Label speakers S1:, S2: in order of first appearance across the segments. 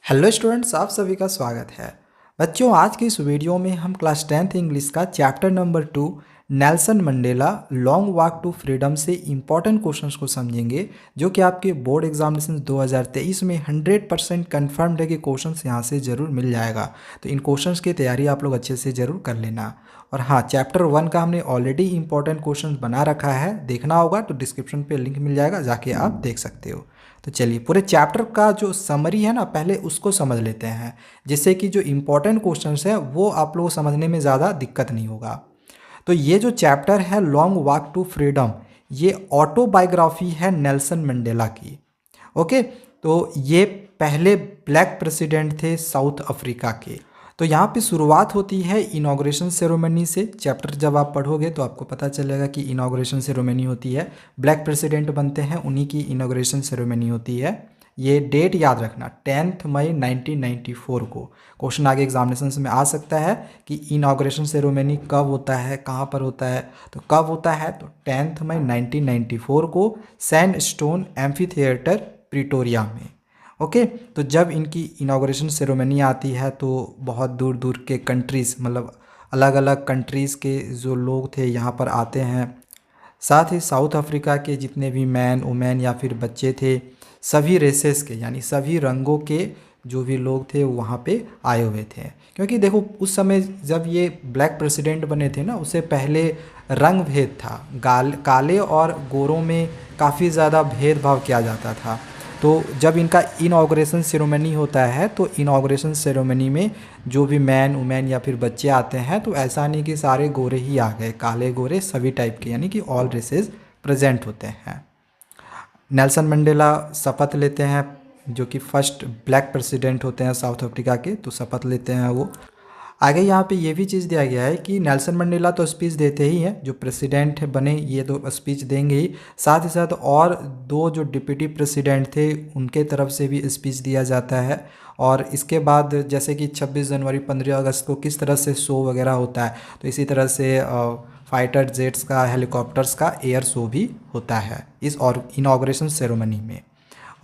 S1: Hello students, आप सभी का स्वागत है। बच्चों, आज की इस वीडियो में हम क्लास 10th इंग्लिश का chapter number 2 Nelson Mandela long walk to freedom से इम्पॉर्टेंट क्वेश्चंस को समझेंगे, जो कि आपके बोर्ड एग्जामिनेशन 2023 में 100% कन्फर्म्ड है कि क्वेश्चंस यहाँ से ज़रूर मिल जाएगा। तो इन क्वेश्चंस की तैयारी आप लोग अच्छे से ज़रूर कर लेना। और हाँ, चैप्टर 1 का हमने ऑलरेडी इंपॉर्टेंट क्वेश्चन बना रखा है, देखना होगा तो डिस्क्रिप्शन पे लिंक मिल जाएगा, जाके आप देख सकते हो। तो चलिए, पूरे चैप्टर का जो समरी है ना, पहले उसको समझ लेते हैं, जिससे कि जो इम्पोर्टेंट क्वेश्चंस है वो आप लोगों को समझने में ज़्यादा दिक्कत नहीं होगा। तो ये जो चैप्टर है लॉन्ग वॉक टू फ्रीडम, ये ऑटोबायोग्राफी है नेल्सन मंडेला की। ओके, तो ये पहले ब्लैक प्रेसिडेंट थे साउथ अफ्रीका के। तो यहाँ पे शुरुआत होती है इनॉग्रेशन सेरेमनी से। चैप्टर जब आप पढ़ोगे तो आपको पता चलेगा कि इनॉग्रेशन सेरेमनी होती है, ब्लैक प्रेसिडेंट बनते हैं, उन्हीं की इनॉग्रेशन सेरेमनी होती है। ये डेट याद रखना, 10 मई 1994 को। क्वेश्चन आगे एग्जामिनेशन में आ सकता है कि इनॉग्रेशन सेरेमनी कब होता है, कहाँ पर होता है। तो कब होता है, तो 10 मई 1994 को sand stone amphi theatre Pretoria में। ओके, तो जब इनकी इनॉग्रेशन सेरेमनी आती है तो बहुत दूर दूर के कंट्रीज़, मतलब अलग अलग कंट्रीज़ के जो लोग थे यहाँ पर आते हैं। साथ ही साउथ अफ्रीका के जितने भी मैन वुमेन या फिर बच्चे थे, सभी रेसेस के यानी सभी रंगों के जो भी लोग थे वहाँ पे आए हुए थे। क्योंकि देखो, उस समय जब ये ब्लैक प्रेसिडेंट बने थे ना, उससे पहले रंग भेद था, काले और गोरों में काफ़ी ज़्यादा भेदभाव किया जाता था। तो जब इनका इनॉग्रेशन सेरेमनी होता है तो इनॉग्रेशन सेरेमनी में जो भी मैन वुमेन या फिर बच्चे आते हैं, तो ऐसा नहीं कि सारे गोरे ही आ गए, काले गोरे सभी टाइप के, यानी कि ऑल रेसेस प्रेजेंट होते हैं। नेल्सन मंडेला शपथ लेते हैं, जो कि फर्स्ट ब्लैक प्रेसिडेंट होते हैं साउथ अफ्रीका के, तो शपथ लेते हैं वो। आगे यहाँ पे ये भी चीज़ दिया गया है कि नेल्सन मंडेला तो स्पीच देते ही हैं, जो प्रेसिडेंट बने ये तो स्पीच देंगे ही, साथ ही साथ और दो जो डिप्टी प्रेसिडेंट थे उनके तरफ से भी स्पीच दिया जाता है। और इसके बाद जैसे कि 26 जनवरी 15 अगस्त को किस तरह से शो वगैरह होता है, तो इसी तरह से फाइटर जेट्स का, हेलीकॉप्टर्स का एयर शो भी होता है इस और इनॉग्रेशन सेरेमनी में।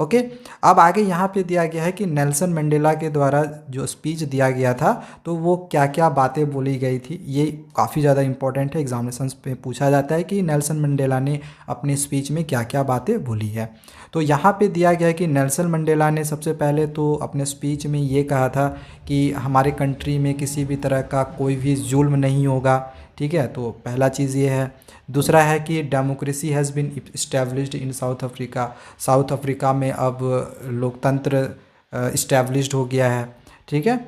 S1: ओके, अब आगे यहाँ पे दिया गया है कि नेल्सन मंडेला के द्वारा जो स्पीच दिया गया था तो वो क्या क्या बातें बोली गई थी। ये काफ़ी ज़्यादा इंपॉर्टेंट है, एग्जामिनेशंस पे पूछा जाता है कि नेल्सन मंडेला ने अपनी स्पीच में क्या क्या बातें बोली है। तो यहाँ पे दिया गया है कि नेल्सन मंडेला ने सबसे पहले तो अपने स्पीच में ये कहा था कि हमारे कंट्री में किसी भी तरह का कोई भी जुल्म नहीं होगा। ठीक है, तो पहला चीज़ ये है। दूसरा है कि democracy has been established in South Africa. South Africa में अब लोकतंत्र इस्टेब्लिश्ड हो गया है। ठीक है।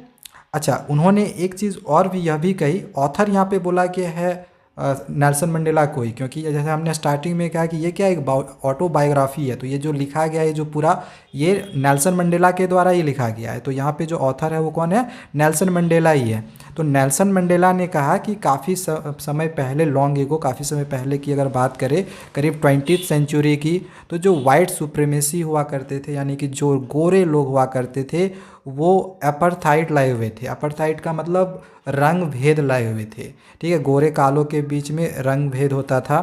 S1: अच्छा, उन्होंने एक चीज़ और भी यह भी कही, ऑथर यहाँ पे बोला कि है नेल्सन मंडेला को ही, क्योंकि जैसे हमने स्टार्टिंग में कहा कि ये क्या एक ऑटोबायोग्राफी है, तो ये जो लिखा गया है जो पूरा, ये नेल्सन मंडेला के द्वारा ही लिखा गया है। तो यहाँ पे जो ऑथर है वो कौन है, नेल्सन मंडेला ही है। तो नेल्सन मंडेला ने कहा कि काफ़ी समय पहले, लॉन्ग एगो, काफ़ी समय पहले की अगर बात करें, करीब 20th सेंचुरी की, तो जो वाइट सुप्रीमेसी हुआ करते थे, यानी कि जो गोरे लोग हुआ करते थे, वो अपार्थाइड लाए हुए थे। अपार्थाइड का मतलब रंग भेद लाए हुए थे। ठीक है, गोरे कालों के बीच में रंग भेद होता था,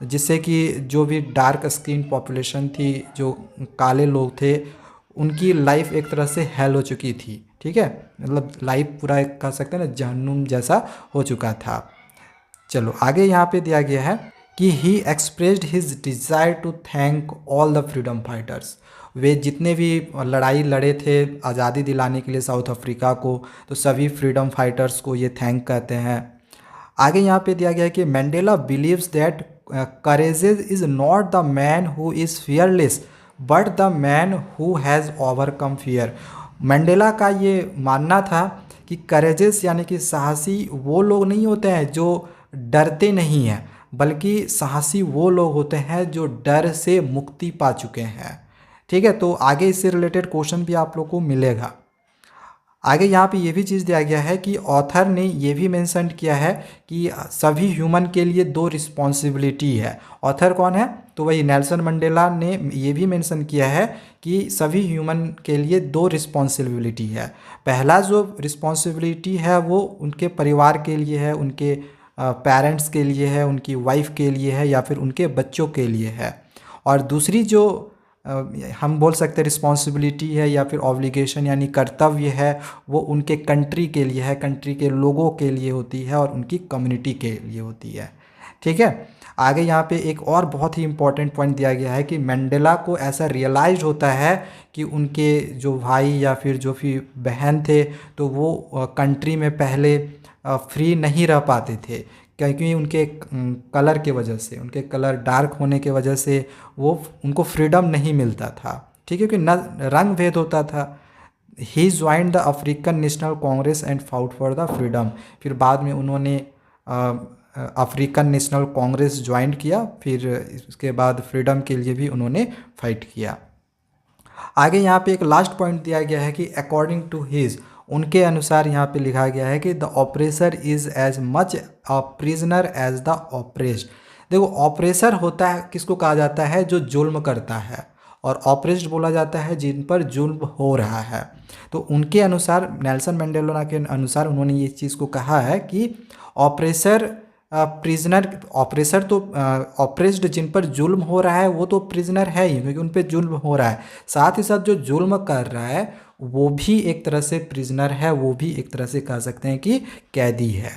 S1: जिससे कि जो भी डार्क स्किन पॉपुलेशन थी, जो काले लोग थे, उनकी लाइफ एक तरह से हेल हो चुकी थी। ठीक है, मतलब लाइफ पूरा एक कह सकते हैं ना, जहन्नुम जैसा हो चुका था। चलो आगे यहाँ पे दिया गया है कि he expressed his desire to thank all the freedom fighters. वे जितने भी लड़ाई लड़े थे आज़ादी दिलाने के लिए साउथ अफ्रीका को, तो सभी फ्रीडम फाइटर्स को ये थैंक कहते हैं। आगे यहाँ पे दिया गया है कि Mandela believes that courages is not the man who is fearless but the man who has overcome fear. Mandela का ये मानना था कि करेजेस यानी कि साहसी वो लोग नहीं होते हैं जो डरते नहीं हैं, बल्कि साहसी वो लोग होते हैं जो डर से मुक्ति पा चुके हैं। ठीक है, तो आगे इससे रिलेटेड क्वेश्चन भी आप लोग को मिलेगा। आगे यहाँ पे ये भी चीज़ दिया गया है कि ऑथर ने ये भी मेंशन किया है कि सभी ह्यूमन के लिए दो रिस्पॉन्सिबिलिटी है। ऑथर कौन है, तो वही नेल्सन मंडेला ने ये भी मेंशन किया है कि सभी ह्यूमन के लिए दो रिस्पॉन्सिबिलिटी है। पहला जो रिस्पॉन्सिबिलिटी है वो उनके परिवार के लिए है, उनके पेरेंट्स के लिए है, उनकी वाइफ के लिए है, या फिर उनके बच्चों के लिए है। और दूसरी जो हम बोल सकते हैं रिस्पॉन्सिबिलिटी है या फिर ऑब्लिगेशन यानी कर्तव्य है, वो उनके कंट्री के लिए है, कंट्री के लोगों के लिए होती है और उनकी कम्युनिटी के लिए होती है। ठीक है, आगे यहाँ पे एक और बहुत ही इम्पोर्टेंट पॉइंट दिया गया है कि मंडेला को ऐसा रियलाइज होता है कि उनके जो भाई या फिर जो भी बहन थे तो वो कंट्री में पहले फ्री नहीं रह पाते थे, क्योंकि उनके कलर के वजह से, उनके कलर डार्क होने के वजह से वो उनको फ्रीडम नहीं मिलता था। ठीक है, क्योंकि न रंग भेद होता था। He joined the African national Congress and fought for the freedom. फिर बाद में उन्होंने अफ्रीकन नेशनल कांग्रेस ज्वाइन किया, फिर इसके बाद फ्रीडम के लिए भी उन्होंने फाइट किया। आगे यहाँ पे एक लास्ट पॉइंट दिया गया है कि अकॉर्डिंग टू हिज, उनके अनुसार यहाँ पे लिखा गया है कि the oppressor is as much a prisoner as the oppressed. देखो, ऑपरेसर होता है किसको कहा जाता है, जो जुल्म करता है, और ऑपरेस्ड बोला जाता है जिन पर जुल्म हो रहा है। तो उनके अनुसार, नेल्सन मंडेला के अनुसार उन्होंने ये चीज़ को कहा है कि ऑपरेसर प्रिजनर, ऑपरेसर तो ऑपरेस्ड जिन पर जुल्म हो रहा है वो तो प्रिजनर है ही, क्योंकि उन पर जुल्म हो रहा है। साथ ही साथ जो जुल्म कर रहा है वो भी एक तरह से प्रिजनर है, वो भी एक तरह से कह सकते हैं कि कैदी है।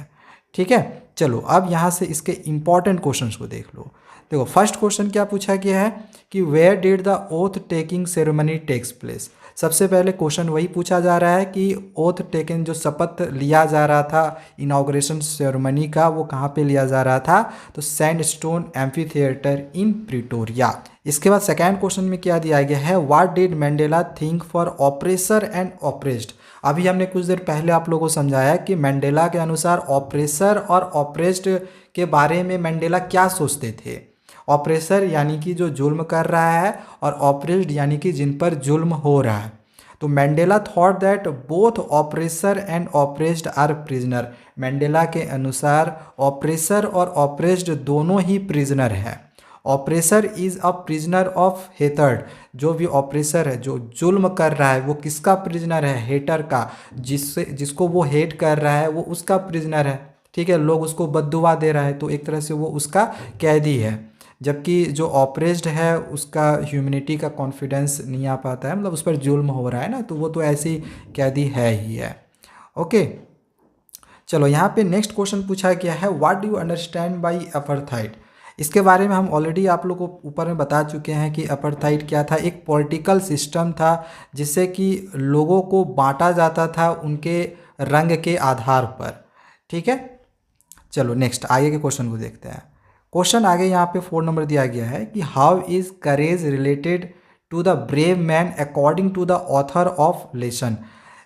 S1: ठीक है, चलो अब यहाँ से इसके इम्पॉर्टेंट क्वेश्चंस को देख लो। देखो, फर्स्ट क्वेश्चन क्या पूछा गया है कि where did the oath taking ceremony takes place. सबसे पहले क्वेश्चन वही पूछा जा रहा है कि ओथ टेकिंग, जो शपथ लिया जा रहा था इनाग्रेशन सेरेमनी का, वो कहाँ पे लिया जा रहा था, तो sandstone amphi theatre in Pretoria. इसके बाद सेकेंड क्वेश्चन में क्या दिया गया है, what did Mandela think for oppressor and oppressed. अभी हमने कुछ देर पहले आप लोगों को समझाया कि मंडेला के अनुसार ऑपरेसर और ऑपरेस्ड के बारे में मंडेला क्या सोचते थे। ऑपरेसर यानी कि जो जुल्म कर रहा है, और ऑपरेस्ड यानी कि जिन पर जुल्म हो रहा है। तो Mandela thought that both oppressor and oppressed are prisoner. Mandela के अनुसार ऑपरेसर और ऑपरेस्ड दोनों ही प्रिजनर है। Oppressor is a prisoner of hatred. जो भी ऑपरेसर है, जो जुल्म कर रहा है, वो किसका प्रिजनर है, हेटर का। जिसको वो हेट कर रहा है वो उसका प्रिजनर है। ठीक है, लोग उसको बद्दुआ दे रहा है तो एक तरह से वो उसका कैदी है। जबकि जो ऑपरेस्ड है उसका ह्यूमैनिटी का कॉन्फिडेंस नहीं आ पाता है, मतलब उस पर जुल्म हो रहा है ना, तो वो तो ऐसी कैदी है ही है। ओके, चलो यहाँ पे नेक्स्ट क्वेश्चन पूछा गया है, what do you understand by apartheid. इसके बारे में हम ऑलरेडी आप लोगों को ऊपर में बता चुके हैं कि अपार्थाइड क्या था। एक पॉलिटिकल सिस्टम था जिससे कि लोगों को बांटा जाता था उनके रंग के आधार पर। ठीक है, चलो नेक्स्ट आगे के क्वेश्चन को देखते हैं। क्वेश्चन आगे यहाँ पे 4 नंबर दिया गया है कि how is courage related to the brave man according to the author of lesson.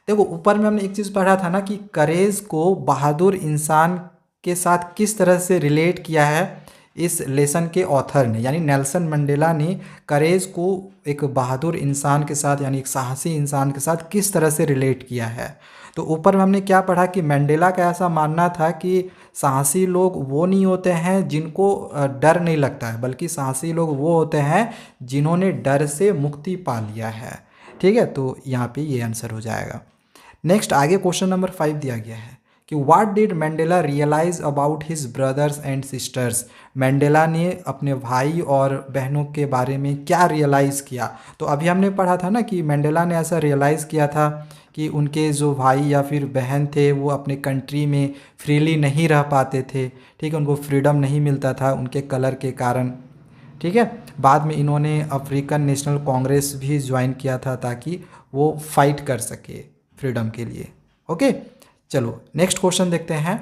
S1: देखो, ऊपर में हमने एक चीज़ पढ़ा था ना कि करेज को बहादुर इंसान के साथ किस तरह से रिलेट किया है इस लेसन के ऑथर ने, यानी नेल्सन मंडेला ने करेज को एक बहादुर इंसान के साथ, यानी एक साहसी इंसान के साथ किस तरह से रिलेट किया है। तो ऊपर में हमने क्या पढ़ा कि मंडेला का ऐसा मानना था कि साहसी लोग वो नहीं होते हैं जिनको डर नहीं लगता है, बल्कि साहसी लोग वो होते हैं जिन्होंने डर से मुक्ति पा लिया है। ठीक है, तो यहाँ पे ये आंसर हो जाएगा। नेक्स्ट आगे क्वेश्चन नंबर 5 दिया गया है कि what did Mandela realize about his brothers and sisters. Mandela ने अपने भाई और बहनों के बारे में क्या रियलाइज़ किया। तो अभी हमने पढ़ा था ना कि मंडेला ने ऐसा रियलाइज़ किया था कि उनके जो भाई या फिर बहन थे वो अपने कंट्री में फ्रीली नहीं रह पाते थे। ठीक है, उनको फ्रीडम नहीं मिलता था उनके कलर के कारण। ठीक है, बाद में इन्होंने अफ्रीकन नेशनल कांग्रेस भी ज्वाइन किया था ताकि वो फाइट कर सके फ्रीडम के लिए। ओके, चलो नेक्स्ट क्वेश्चन देखते हैं।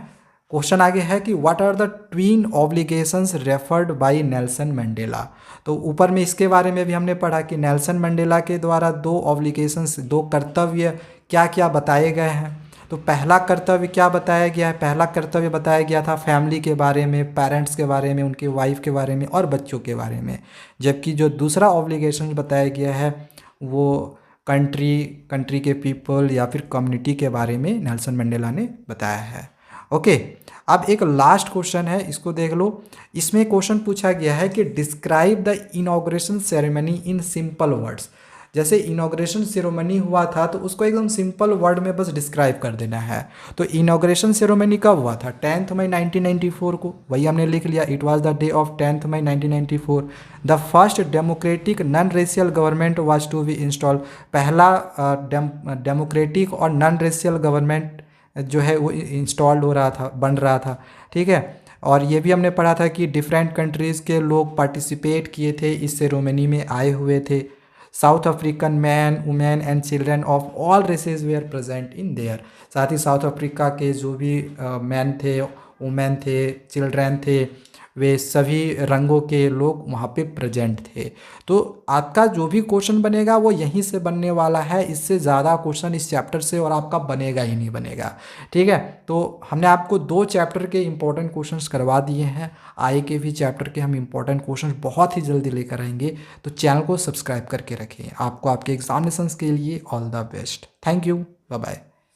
S1: क्वेश्चन आगे है कि what are the twin obligations referred by Nelson Mandela. तो ऊपर में इसके बारे में भी हमने पढ़ा कि नेल्सन मंडेला के द्वारा 2 ऑब्लिगेशंस, 2 कर्तव्य क्या क्या बताए गए हैं। तो पहला कर्तव्य क्या बताया गया है, पहला कर्तव्य बताया गया था फैमिली के बारे में, पेरेंट्स के बारे में, उनके वाइफ के बारे में और बच्चों के बारे में। जबकि जो दूसरा ऑब्लिगेशन बताया गया है वो कंट्री के पीपल या फिर कम्युनिटी के बारे में नेल्सन मंडेला ने बताया है। ओके, अब एक लास्ट क्वेश्चन है, इसको देख लो। इसमें क्वेश्चन पूछा गया है कि describe the inauguration ceremony in simple words. जैसे इनॉग्रेशन सेरेमनी हुआ था तो उसको एकदम सिंपल वर्ड में बस डिस्क्राइब कर देना है। तो इनॉग्रेशन सेरेमनी कब हुआ था? 10 मई 1994 को, वही हमने लिख लिया, it was the day of 10 May 1994। The first democratic non racial government was to be install, पहला डेमोक्रेटिक और नॉन रेशियल गवर्नमेंट जो है वो इंस्टॉल्ड हो रहा था, बन रहा था, ठीक है। और ये भी हमने पढ़ा था कि डिफरेंट कंट्रीज़ के लोग पार्टिसिपेट किए थे, इस सेरेमनी में आए हुए थे। South African man, women and children of all races were present in there, साथ ही साउथ अफ्रीका के जो भी मैन थे, वुमेन थे, चिल्ड्रन थे, वे सभी रंगों के लोग वहाँ पे प्रेजेंट थे। तो आपका जो भी क्वेश्चन बनेगा वो यहीं से बनने वाला है, इससे ज़्यादा क्वेश्चन इस चैप्टर से और आपका बनेगा ही नहीं बनेगा, ठीक है। तो हमने आपको 2 चैप्टर के इंपॉर्टेंट क्वेश्चंस करवा दिए हैं, आगे के भी चैप्टर के हम इंपॉर्टेंट क्वेश्चंस बहुत ही जल्दी लेकर आएंगे। तो चैनल को सब्सक्राइब करके रखें। आपको आपके एग्जामिनेशंस के लिए all the best. Thank you, bye bye.